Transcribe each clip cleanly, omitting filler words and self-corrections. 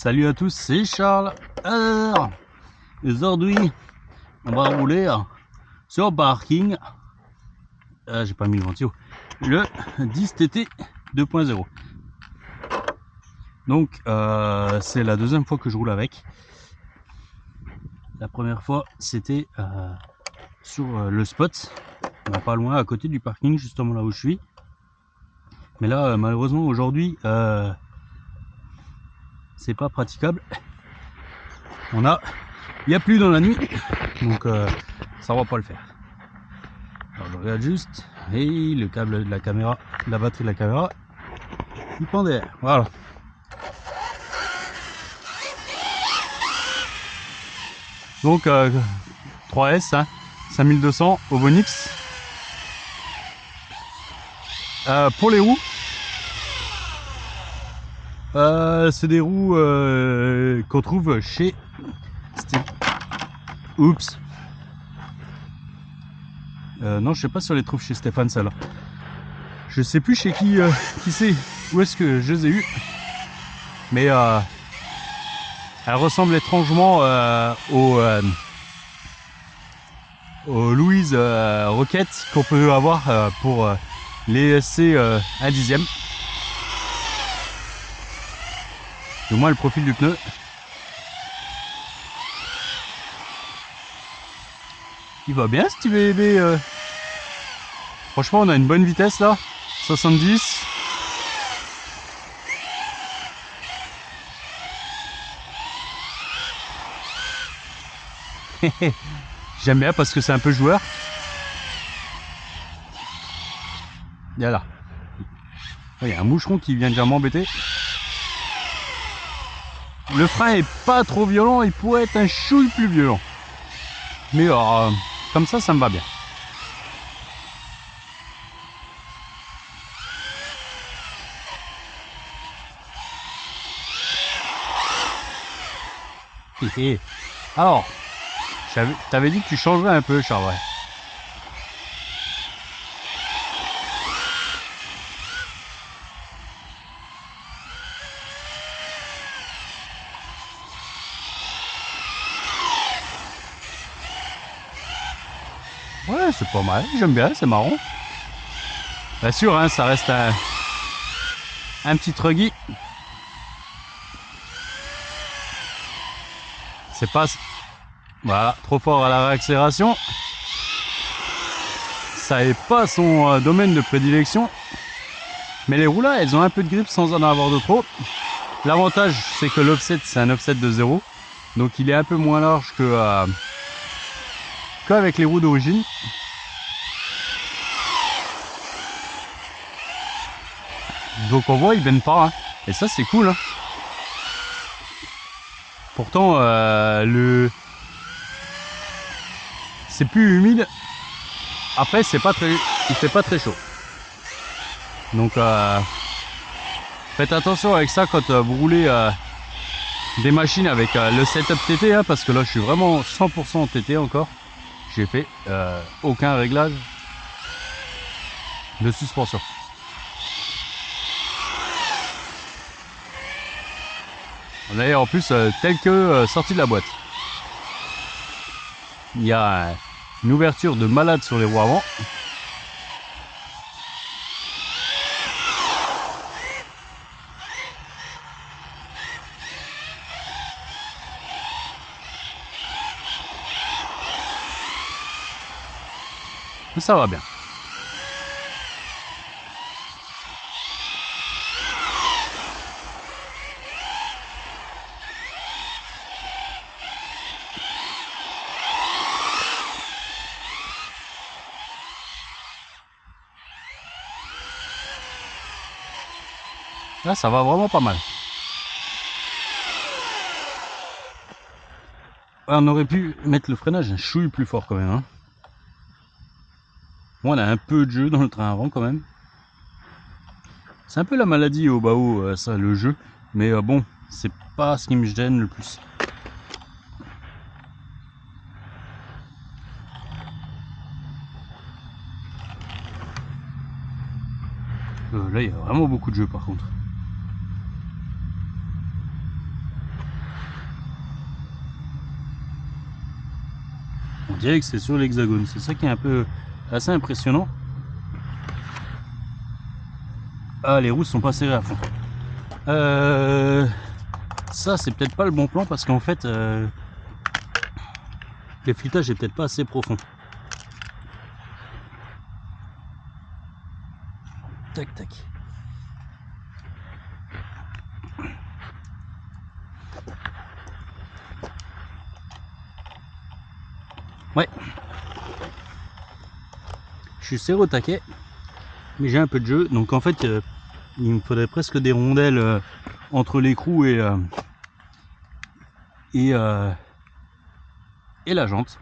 Salut à tous, c'est Charles. Alors, aujourd'hui, on va rouler sur le parking. J'ai pas mis le ventilo. Le 10 TT 2.0. Donc, c'est la deuxième fois que je roule avec. La première fois, c'était sur le spot, pas loin, à côté du parking, justement là où je suis. Mais là, malheureusement, aujourd'hui, c'est pas praticable. Il n'y a plus dans la nuit, donc ça va pas le faire. Alors je regarde juste, et le câble de la caméra, la batterie de la caméra, il pend derrière. Voilà. Donc 3S, hein, 5200 Ovonix. Pour les roues, c'est des roues qu'on trouve chez Oups. Non, je sais pas si on les trouve chez Stéphane, celle-là. Je sais plus chez qui c'est, où est-ce que je les ai eu. Mais elle ressemble étrangement aux Louise Rocket qu'on peut avoir pour les SC 1 dixième. Du moins le profil du pneu. Il va bien ce petit bébé. Franchement on a une bonne vitesse là. 70. J'aime bien parce que c'est un peu joueur. Il y a là. Il y a un moucheron qui vient déjà m'embêter. Le frein est pas trop violent, il pourrait être un chouille plus violent. Mais comme ça me va bien. Alors, t'avais dit que tu changerais un peu, Charles. Ouais, c'est pas mal, j'aime bien, c'est marrant. Bien sûr, hein, ça reste un petit truggy. C'est pas... Voilà, trop fort à la réaccélération. Ça n'est pas son domaine de prédilection. Mais les roues là, elles ont un peu de grip sans en avoir de trop. L'avantage, c'est que l'offset, c'est un offset de 0. Donc il est un peu moins large qu'avec les roues d'origine. Donc on voit, ils baignent pas. Hein. Et ça, c'est cool. Hein. Pourtant, c'est plus humide. Après, il fait pas très chaud. Donc, faites attention avec ça quand vous roulez des machines avec le setup TT, hein, parce que là, je suis vraiment 100% TT encore. J'ai fait aucun réglage de suspension. D'ailleurs, en plus, tel que sorti de la boîte. Il y a une ouverture de malade sur les roues avant. Mais ça va bien. Là, ça va vraiment pas mal. On aurait pu mettre le freinage un chouille plus fort quand même. Hein. Bon, on a un peu de jeu dans le train avant quand même. C'est un peu la maladie au bas haut, ça, le jeu. Mais bon, c'est pas ce qui me gêne le plus. Là, il y a vraiment beaucoup de jeu par contre. dirait que c'est sur l'hexagone. C'est ça qui est un peu assez impressionnant. Ah, les roues sont pas serrées à fond. Ça, c'est peut-être pas le bon plan parce qu'en fait, l'effletage est peut-être pas assez profond. Tac, tac. Ouais. Je suis serré au taquet, mais j'ai un peu de jeu. Donc en fait, il me faudrait presque des rondelles entre l'écrou et la jante.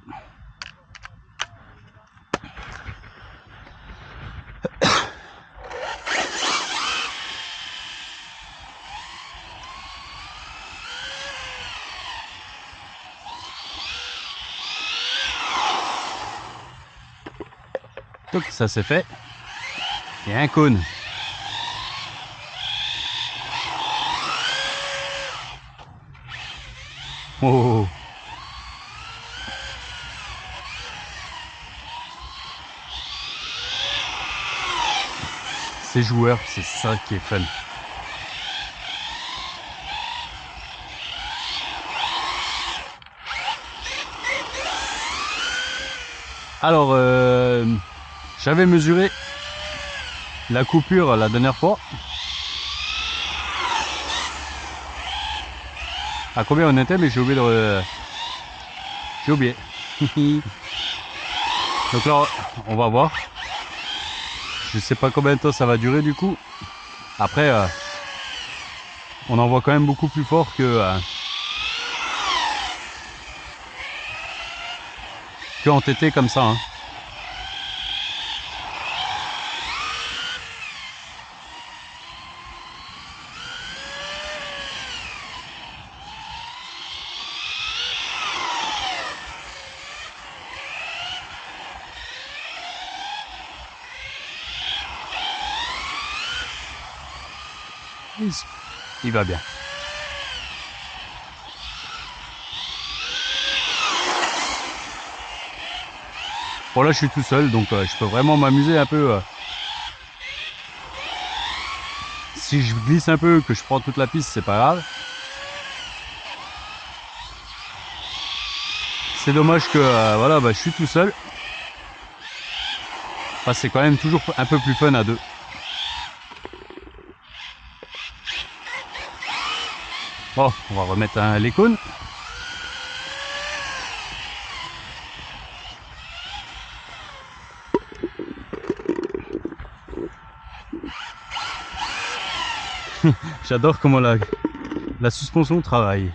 Donc ça c'est fait. Il y a un cône. Oh. C'est joueur, c'est ça qui est fun. Alors, j'avais mesuré la coupure la dernière fois. À combien on était, mais j'ai oublié de... J'ai oublié. Donc là, on va voir. Je sais pas combien de temps ça va durer du coup. Après, on en voit quand même beaucoup plus fort que en TT comme ça. Hein. Il va bien. Bon là je suis tout seul donc je peux vraiment m'amuser un peu. Si je glisse un peu, que je prends toute la piste, c'est pas grave. C'est dommage que voilà, je suis tout seul. Enfin, c'est quand même toujours un peu plus fun à deux. Bon, on va remettre les cônes. J'adore comment la suspension travaille.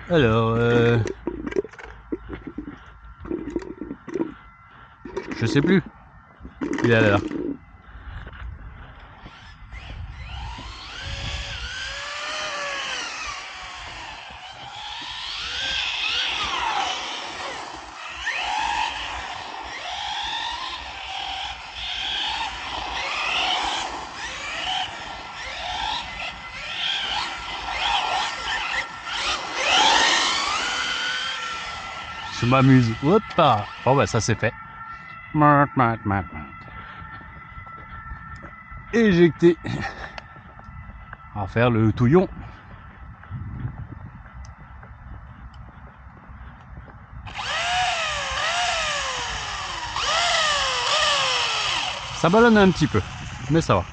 Alors, je sais plus. Il est là. Je m'amuse. Hop là. Bon ça c'est fait. Éjecté. On va faire le touillon. Ça ballonne un petit peu, mais ça va.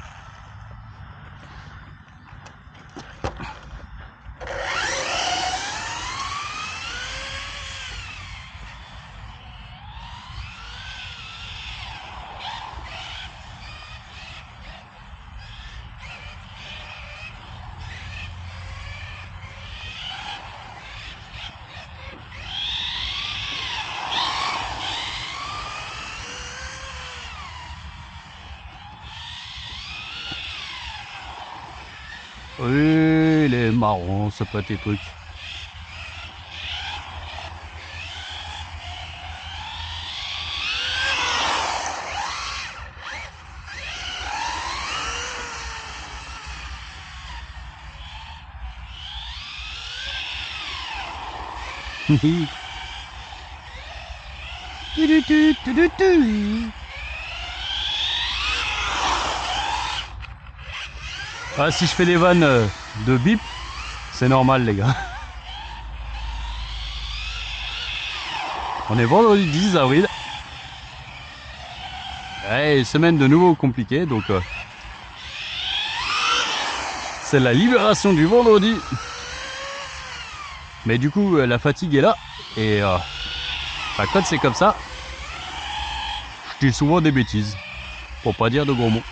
Oui, il est marrant ce petit truc. Ah, si je fais des vannes de bip, c'est normal les gars. On est vendredi 10 avril. Ouais, semaine de nouveau compliquée, donc c'est la libération du vendredi. Mais du coup, la fatigue est là. Et quand c'est comme ça, je dis souvent des bêtises. Pour pas dire de gros mots.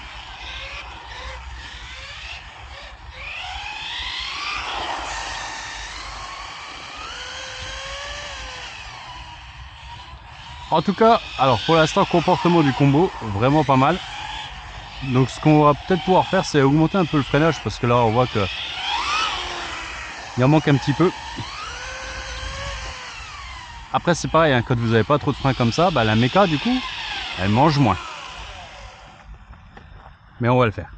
En tout cas, alors pour l'instant, comportement du combo, vraiment pas mal. Donc ce qu'on va peut-être pouvoir faire, c'est augmenter un peu le freinage, parce que là on voit que il en manque un petit peu. Après c'est pareil, hein, quand vous n'avez pas trop de frein comme ça, bah, la méca du coup, elle mange moins. Mais on va le faire.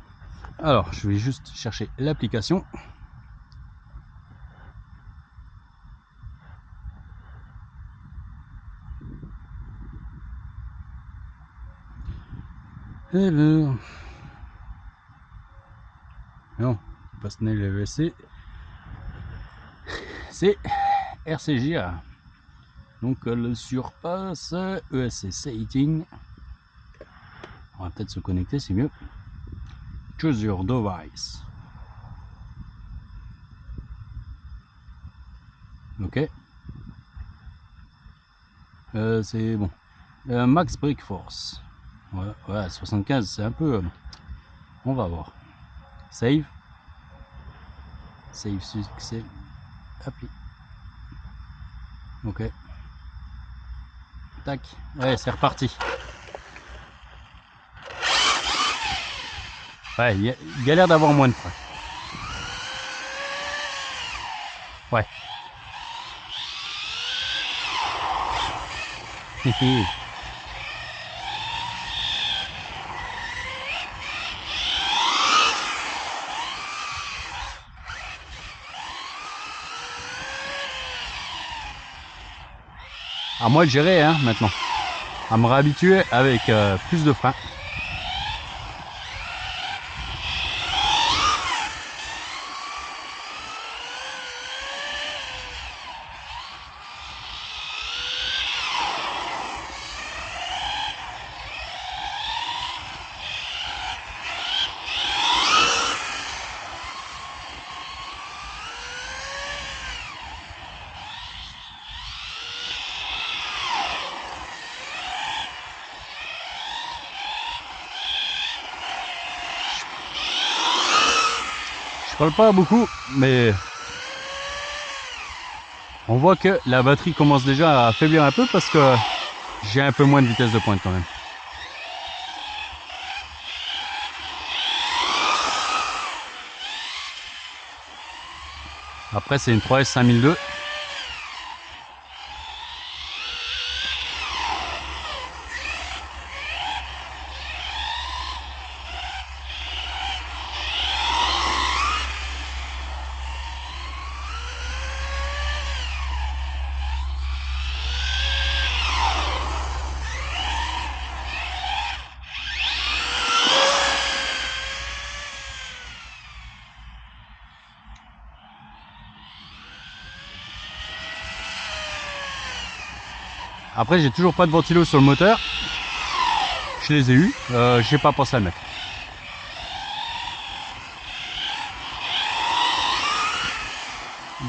Alors je vais juste chercher l'application. Alors... Non, pas Snell ESC. C'est RCJ. Donc le surpasse ESC Setting. On va peut-être se connecter, c'est mieux. Choose your device. Ok. C'est bon. Max Brake Force. Ouais, 75, c'est un peu... on va voir. Save. Save succès. Appli. Ok. Tac. Ouais, c'est reparti. Ouais, il y a l'air d'avoir moins de frein. Ouais. À moi de gérer hein, maintenant. À me réhabituer avec plus de frein. Je parle pas beaucoup, mais on voit que la batterie commence déjà à faiblir un peu parce que j'ai un peu moins de vitesse de pointe quand même. Après c'est une 3S 5002. Après j'ai toujours pas de ventilo sur le moteur. Je les ai eu, j'ai pas pensé à le mettre.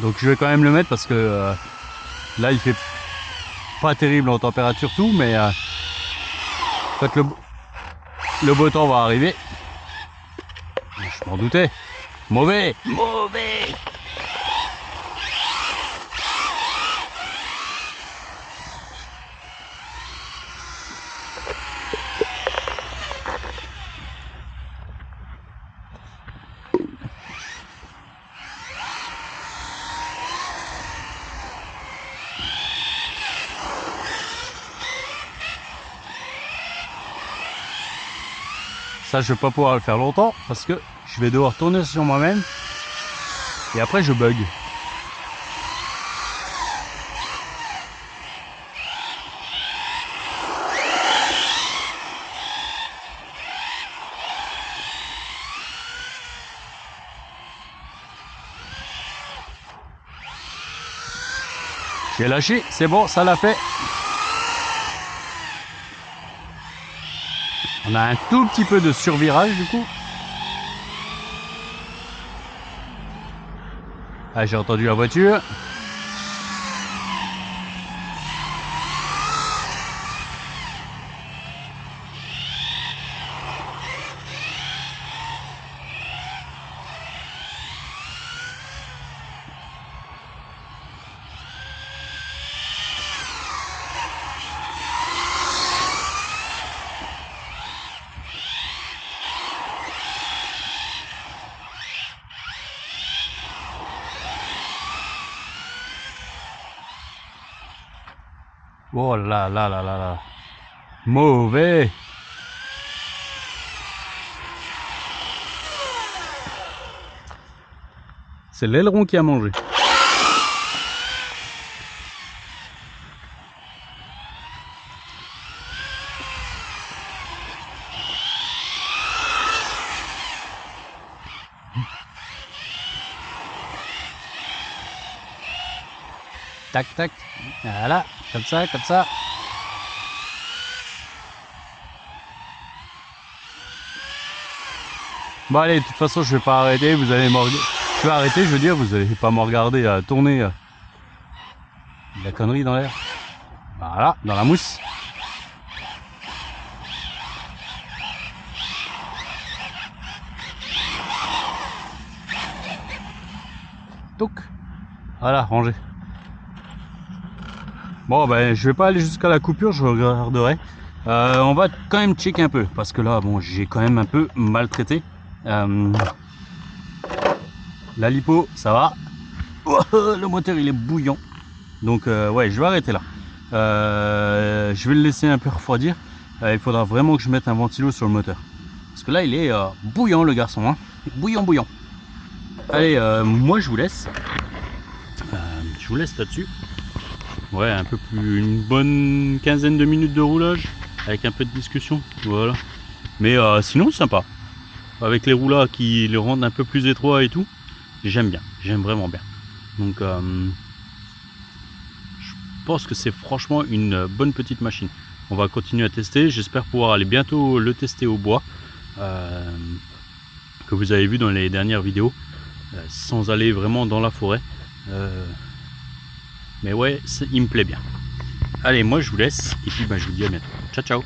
Donc je vais quand même le mettre parce que là il fait pas terrible en température tout, mais quand le beau temps va arriver, je m'en doutais. Mauvais. Ça je vais pas pouvoir le faire longtemps parce que je vais devoir tourner sur moi-même et après je bug. J'ai lâché, c'est bon, ça l'a fait. On a un tout petit peu de survirage du coup. Ah, j'ai entendu la voiture. Oh là là là là là. Mauvais. C'est l'aileron qui a mangé. Tac tac. Voilà, comme ça, comme ça. Bon allez, de toute façon je vais pas arrêter, vous allez me regarder. Je vais arrêter, je veux dire, vous allez pas me regarder tourner de la connerie dans l'air. Voilà, dans la mousse. Toc. Voilà, rangé. Bon ben je vais pas aller jusqu'à la coupure, je regarderai. On va quand même checker un peu, parce que là bon j'ai quand même un peu maltraité. La lipo ça va. Oh, le moteur il est bouillant. Donc ouais je vais arrêter là. Je vais le laisser un peu refroidir. Il faudra vraiment que je mette un ventilo sur le moteur. Parce que là il est bouillant le garçon. Hein. Bouillant bouillant. Allez moi je vous laisse. Là-dessus. Ouais, un peu plus, une bonne quinzaine de minutes de roulage avec un peu de discussion, voilà. Mais sinon sympa, avec les roulas qui le rendent un peu plus étroit et tout, j'aime bien, j'aime vraiment bien. Donc je pense que c'est franchement une bonne petite machine. On va continuer à tester, j'espère pouvoir aller bientôt le tester au bois, que vous avez vu dans les dernières vidéos, sans aller vraiment dans la forêt. Mais ouais, il me plaît bien. Allez, moi je vous laisse et puis je vous dis à bientôt. Ciao ciao.